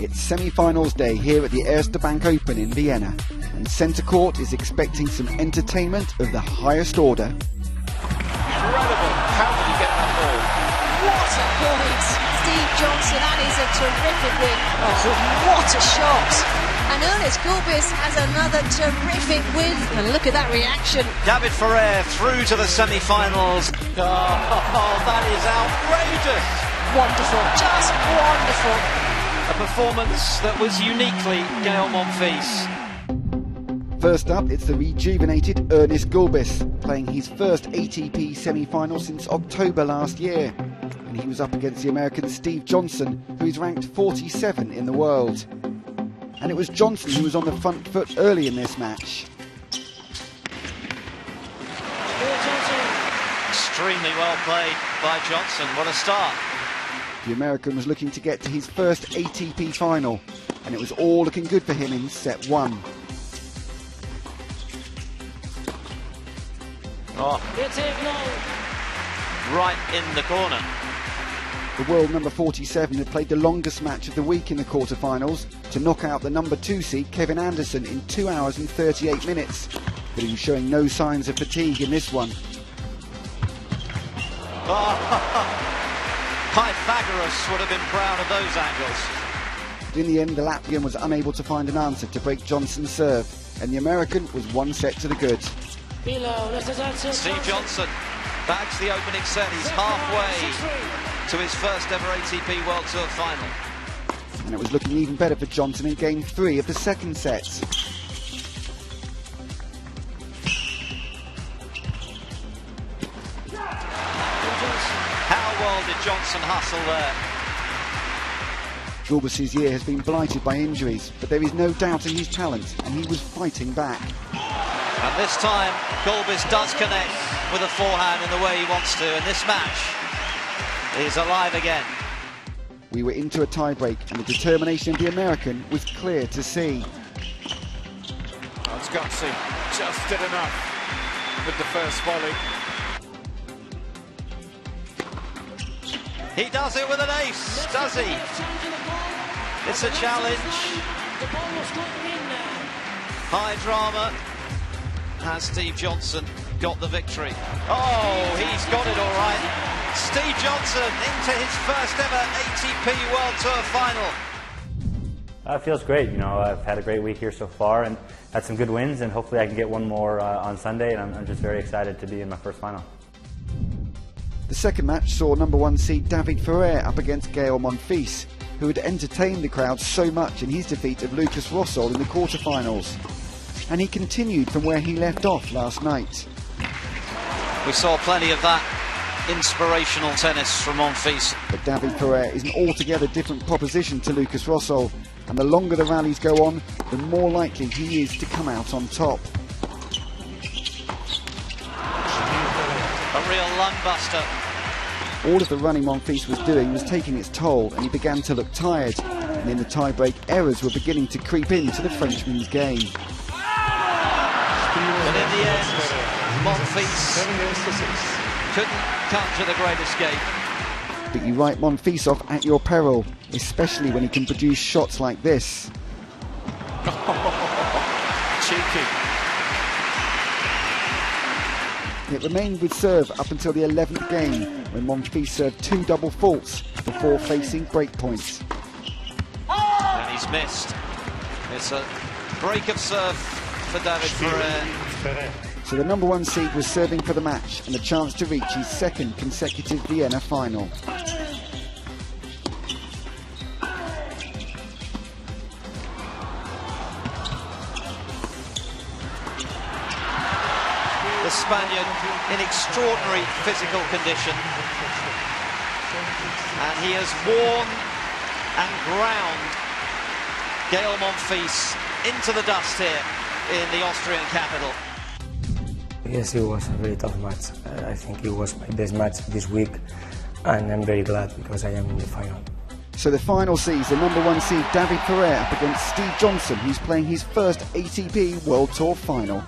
It's semi-finals day here at the Erste Open in Vienna, and centre court is expecting some entertainment of the highest order. Incredible! How did he get that ball? What a point! Steve Johnson, that is a terrific win. Oh, what a shot! And Gulbis has another terrific win. And look at that reaction. David Ferrer through to the semi-finals. Oh, that is outrageous! Wonderful, just wonderful. A performance that was uniquely Gael Monfils. First up, it's the rejuvenated Gulbis, playing his first ATP semi-final since October last year. And he was up against the American Steve Johnson, who is ranked 47 in the world. And it was Johnson who was on the front foot early in this match. Extremely well played by Johnson. What a start. The American was looking to get to his first ATP final, and it was all looking good for him in set one. Oh, right in the corner. The world number 47 had played the longest match of the week in the quarterfinals to knock out the number 2 seed Kevin Anderson in 2 hours and 38 minutes, but he was showing no signs of fatigue in this one. Pythagoras would have been proud of those angles. But in the end, the Latvian was unable to find an answer to break Johnson's serve, and the American was 1 set to the good. Steve Johnson bags the opening set. He's halfway to his first ever ATP World Tour final. And it was looking even better for Johnson in game 3 of the second set. How well did Johnson hustle there? Gulbis' year has been blighted by injuries, but there is no doubting his talent, and he was fighting back. And this time, Gulbis does connect with a forehand in the way he wants to, and this match is alive again. We were into a tiebreak, and the determination of the American was clear to see. That's gutsy. Just did enough with the first volley. He does it with an ace, does he? It's a challenge. High drama. Has Steve Johnson got the victory? Oh, he's got it all right. Steve Johnson into his first ever ATP World Tour final. It feels great. You know, I've had a great week here so far and had some good wins, and hopefully I can get one more on Sunday, and I'm just very excited to be in my first final. The second match saw number 1 seed David Ferrer up against Gael Monfils, who had entertained the crowd so much in his defeat of Lucas Rosol in the quarterfinals. And he continued from where he left off last night. We saw plenty of that inspirational tennis from Monfils. But David Ferrer is an altogether different proposition to Lucas Rosol, and the longer the rallies go on, the more likely he is to come out on top. A real lung buster. All of the running Monfils was doing was taking its toll, and he began to look tired. And in the tiebreak, errors were beginning to creep into the Frenchman's game. But in the end, Monfils couldn't come to the great escape. But you write Monfils off at your peril, especially when he can produce shots like this. Cheeky. It remained with serve up until the 11th game, when Monfils served 2 double faults before facing break points. And he's missed. It's a break of serve for David Ferrer. So the number 1 seed was serving for the match and a chance to reach his second consecutive Vienna final. The Spaniard in extraordinary physical condition, and he has worn and ground Gael Monfils into the dust here in the Austrian capital. Yes, it was a very tough match. I think it was my best match this week, and I'm very glad because I am in the final. So the final sees the number 1 seed David Ferrer up against Steve Johnson, who's playing his first ATP World Tour final.